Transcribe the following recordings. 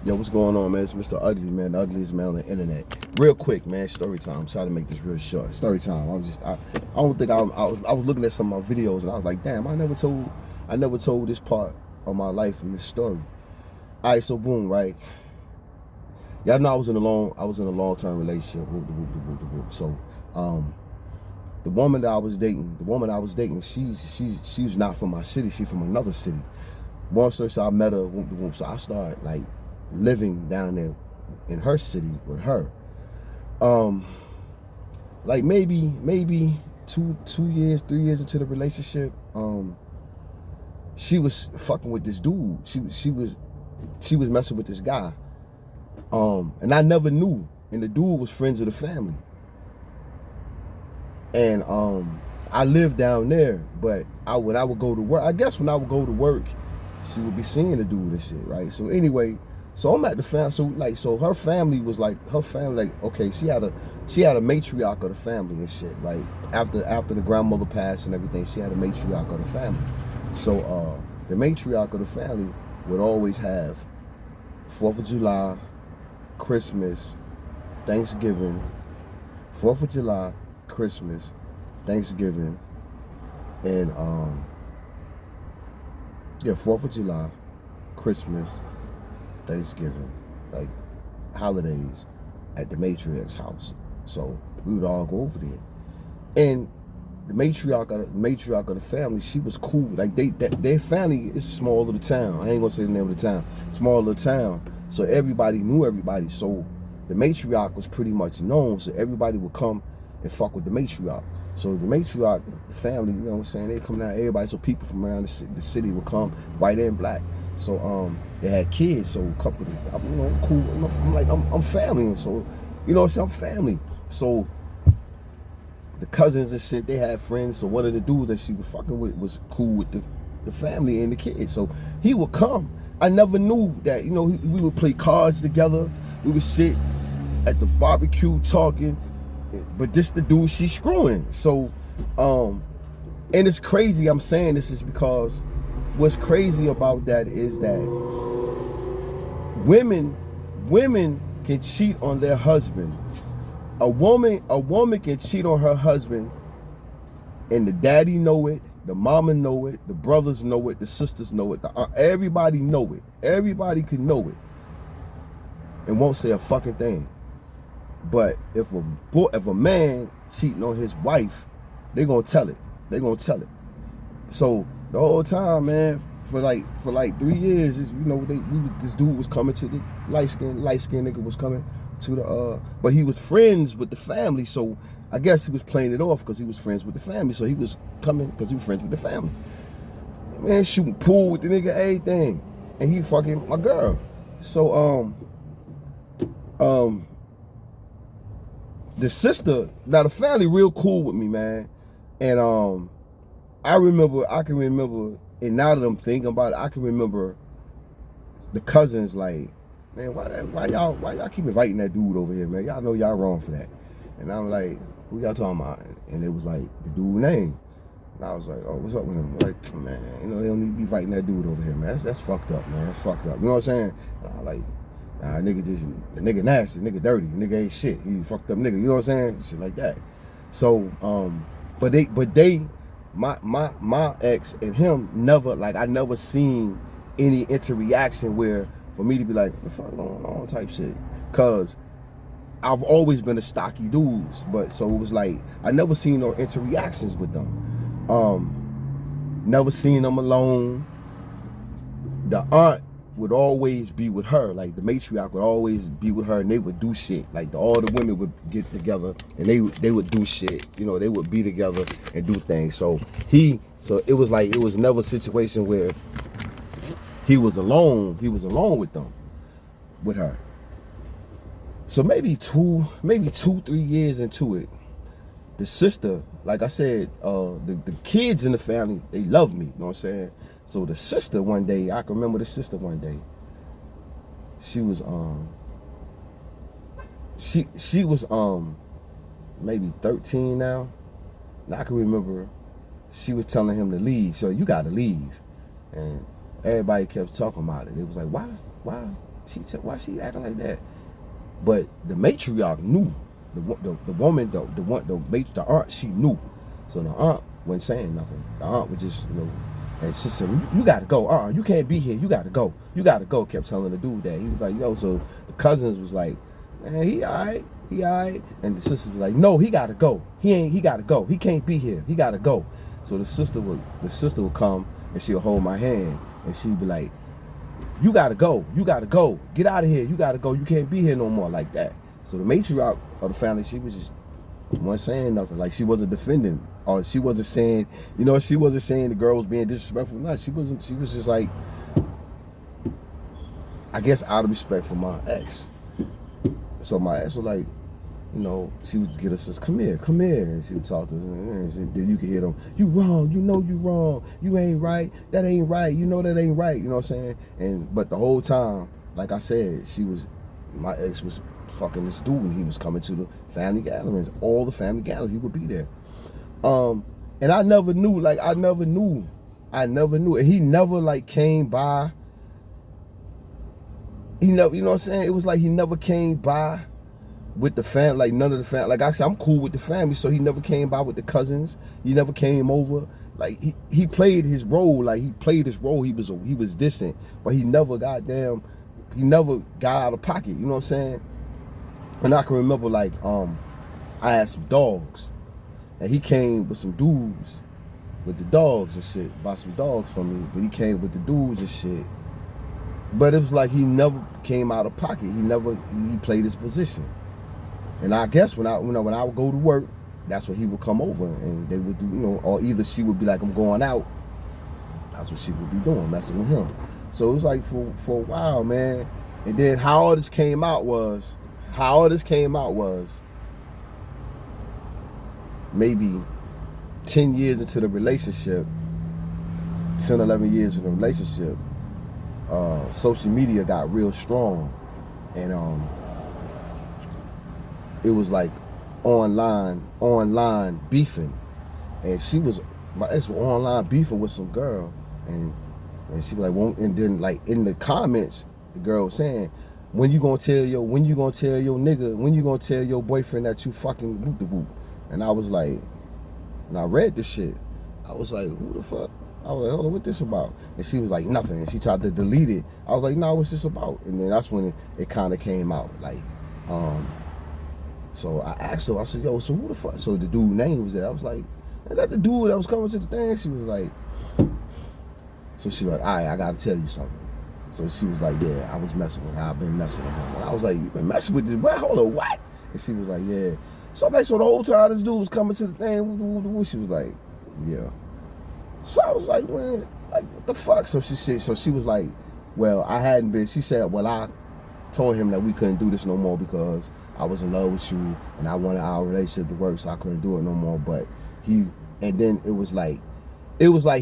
Yo, what's going on, man? It's Mr. Ugly, man. The ugliest man on the internet. Real quick, man. Story time. I'm trying to make this real short. Story time. I don't think I was looking at some of my videos and I was like, damn, I never told this part of my life in this story. All right, so boom, right. Y'all know I was in a long-term relationship. So, the woman I was dating, she's not from my city. She's from another city. Long story short, I met her. So I started like living down there in her city with her. Like maybe 2 years, 3 years into the relationship, she was fucking with this dude. She was messing with this guy. And I never knew. And the dude was friends of the family. And I lived down there, but when I would go to work, she would be seeing the dude and shit, right? So anyway, so I'm at the family. So her family was like, okay, she had a matriarch of the family and shit, right? After the grandmother passed and everything, she had a matriarch of the family. So the matriarch of the family would always have 4th of July, Christmas, Thanksgiving, 4th of July, Christmas, Thanksgiving, and 4th of July, Christmas, Thanksgiving, like holidays at the matriarch's house. So we would all go over there. And the matriarch of the family, she was cool. Like their family is small little town. I ain't gonna say the name of the town. Small little town. So everybody knew everybody. So the matriarch was pretty much known. So everybody would come and fuck with the matriarch. So the matriarch family, you know what I'm saying, they come down, everybody, so people from around the city would come, white and black. So they had kids, so a couple of, you know, cool. I'm family, so, you know, I'm family. So the cousins and shit, they had friends. So one of the dudes that she was fucking with was cool with the family and the kids. So he would come. I never knew that, you know, we would play cards together. We would sit at the barbecue talking. But this the dude she's screwing. So, and it's crazy. I'm saying this is because what's crazy about that is that women can cheat on their husband. A woman can cheat on her husband, and the daddy know it, the mama know it, the brothers know it, the sisters know it, everybody know it. Everybody can know it, and won't say a fucking thing. But if a man cheating on his wife, they gonna tell it. They gonna tell it. So the whole time, man, for like 3 years, you know, this dude was coming to the light skinned nigga was coming to the but he was friends with the family, so I guess he was playing it off because he was friends with the family. So he was coming because he was friends with the family. Man, shooting pool with the nigga, everything, and he fucking my girl. So the sister, now the family real cool with me, man. And I can remember, and now that I'm thinking about it, I can remember the cousins like, man, why y'all keep inviting that dude over here, man? Y'all know y'all wrong for that. And I'm like, who y'all talking about? And it was like the dude name. And I was like, oh, what's up with him? Like, man, you know, they don't need to be inviting that dude over here, man. That's fucked up, man. That's fucked up. You know what I'm saying? Like, the nigga nasty, the nigga dirty, the nigga ain't shit. He fucked up nigga, you know what I'm saying? Shit like that. So, but my ex and him never, like, I never seen any interaction where for me to be like, what the fuck going on type shit. Cause I've always been a stocky dude, but so it was like, I never seen no interactions with them. Never seen them alone. The aunt would always be with her, like the matriarch would always be with her, and they would do shit. Like all the women would get together and they would do shit. You know, they would be together and do things. So it was like, it was never a situation where he was alone. He was alone with them, with her. So maybe 2-3 years into it, the sister, like I said, the kids in the family, they love me, you know what I'm saying? So the sister one day, I can remember the sister one day, she was maybe 13 now. And I can remember she was telling him to leave. So you gotta leave. And everybody kept talking about it. It was like, why why she acting like that? But the matriarch knew. The woman, the aunt, she knew. So the aunt wasn't saying nothing. The aunt was just, and she said, you gotta go. You can't be here. You gotta go. You gotta go. Kept telling the dude that. He was like, yo, so the cousins was like, man, he all right. He all right. And the sister was like, no, he gotta go. He gotta go. He can't be here. He gotta go. So the sister would come and she'll hold my hand and she'd be like, you gotta go. You gotta go. Get out of here. You gotta go. You can't be here no more, like that. So the matriarch of the family, she was just wasn't saying nothing. Like, she wasn't defending, or she wasn't saying, she wasn't saying the girl was being disrespectful. No, she wasn't. She was just like, I guess out of respect for my ex. So my ex was like, she would get us, come here, and she would talk to us, and then you could hear them, you wrong, you wrong, you ain't right, that ain't right, that ain't right, you know what I'm saying? But the whole time, like I said, my ex was fucking this dude, and he was coming to the family gatherings, all the family gatherings, he would be there. And I never knew, and he never came by. He never, you know what I'm saying? It was like he never came by with the family, like none of the family. Like I said, I'm cool with the family, so he never came by with the cousins. He never came over. Like he played his role. He was distant, but he never got out of pocket. You know what I'm saying? And I can remember I had some dogs, and he came with some dudes with the dogs and shit. Bought some dogs from me, but he came with the dudes and shit. But it was like he never came out of pocket. He played his position. And I guess when I would go to work, that's when he would come over and they would do, or either she would be like, I'm going out. That's what she would be doing, messing with him. So it was like for a while, man. And then how all this came out was maybe 10 years into the relationship, 10, 11 years in the relationship, social media got real strong, and it was like online beefing, and my ex was online beefing with some girl, and she was like, and then in the comments, the girl was saying, when you gonna tell your nigga, when you gonna tell your boyfriend that you fucking whoop de whoop? And I was like, and I read this shit, I was like, who the fuck? I was like, hold on, what this about? And she was like, nothing. And she tried to delete it. I was like, no, what's this about? And then that's when it kind of came out. So I asked her, I said, yo, so who the fuck? So the dude's name was there. I was like, is that the dude that was coming to the thing? She was like, so she was like, all right, I got to tell you something. So she was like, yeah, I was messing with him. I've been messing with him. And I was like, you been messing with this? What? Hold on, what? And she was like, yeah. So I'm like, so the whole time this dude was coming to the thing, she was like, yeah. So I was like, man, what the fuck? So she was like, well, I hadn't been. She said, well, I told him that we couldn't do this no more because I was in love with you and I wanted our relationship to work, so I couldn't do it no more. But and then it was like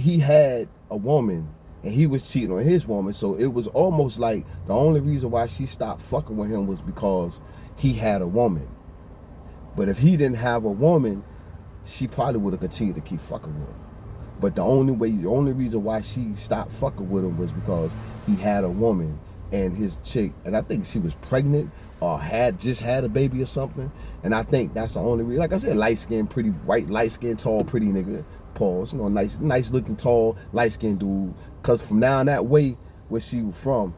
he had a woman and he was cheating on his woman. So it was almost like the only reason why she stopped fucking with him was because he had a woman. But if he didn't have a woman, she probably would have continued to keep fucking with him. But the only reason why she stopped fucking with him was because he had a woman and his chick, and I think she was pregnant or had just had a baby or something. And I think that's the only reason. Like I said, light-skinned, pretty white, light-skinned, tall, pretty nigga. Pause. Nice looking, tall, light-skinned dude. Cause from down that way where she was from,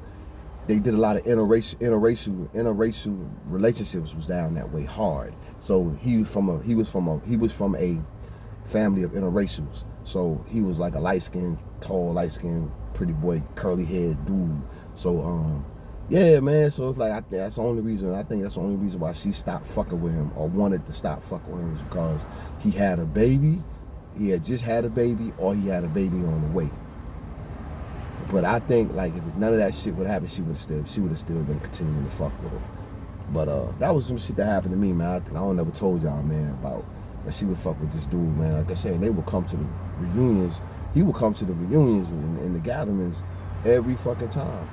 they did a lot of interracial relationships was down that way hard. So he was from a family of interracials. So he was like a light-skinned, tall, light-skinned, pretty boy, curly haired dude. So yeah, man. So it's like I think that's the only reason why she stopped fucking with him or wanted to stop fucking with him was because he had a baby. He had just had a baby, or he had a baby on the way. But I think if none of that shit would happen, she would have still been continuing to fuck with him. But that was some shit that happened to me, man. I think I don't never told y'all, man, about that she would fuck with this dude, man. Like I said, they would come to the reunions. He would come to the reunions and the gatherings every fucking time.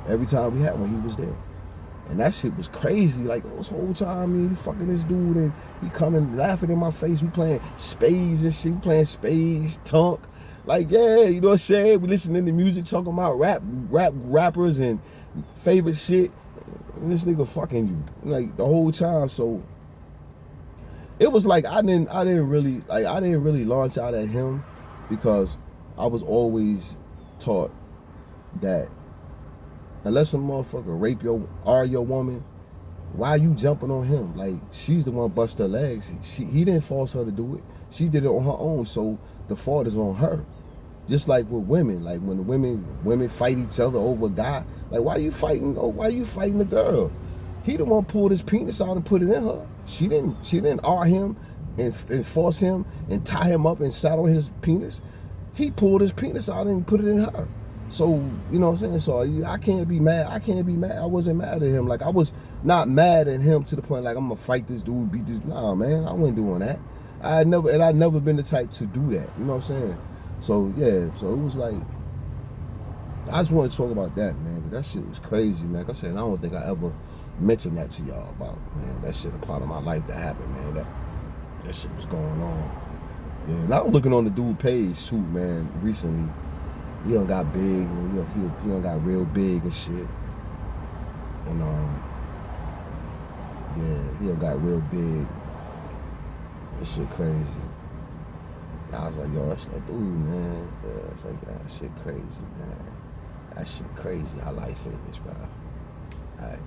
Every time we had one, he was there. And that shit was crazy. Like, this whole time, he fucking this dude, and he coming laughing in my face. We playing spades and shit. We playing spades, tunk. Like, yeah, you know what I'm saying? We listening to music, talking about rappers and favorite shit. And this nigga fucking you like the whole time. So it was like I didn't really launch out at him because I was always taught that unless a motherfucker rape your woman, why you jumping on him? Like, she's the one bust her legs. He didn't force her to do it. She did it on her own. So the fault is on her. Just like with women, like when the women fight each other over a guy, like why you fighting? Oh, why you fighting the girl? He the one pulled his penis out and put it in her. She didn't R him and force him and tie him up and sat on his penis. He pulled his penis out and put it in her. So, you know what I'm saying? So I can't be mad. I wasn't mad at him. Like, I was not mad at him to the point like I'm gonna fight this dude, beat this. Nah, man, I wasn't doing that. I'd never been the type to do that. You know what I'm saying? So yeah, so it was like I just wanted to talk about that, man, because that shit was crazy, man. Like I said, I don't think I ever mentioned that to y'all about, man. That shit a part of my life that happened, man. That shit was going on. Yeah, and I was looking on the dude page too, man, recently. He done got big, he done got real big and shit. And yeah, he done got real big. This shit crazy. I was like, yo, that's that dude, man. Yeah, it's like that shit crazy, man. That shit crazy how life is, bro. All right.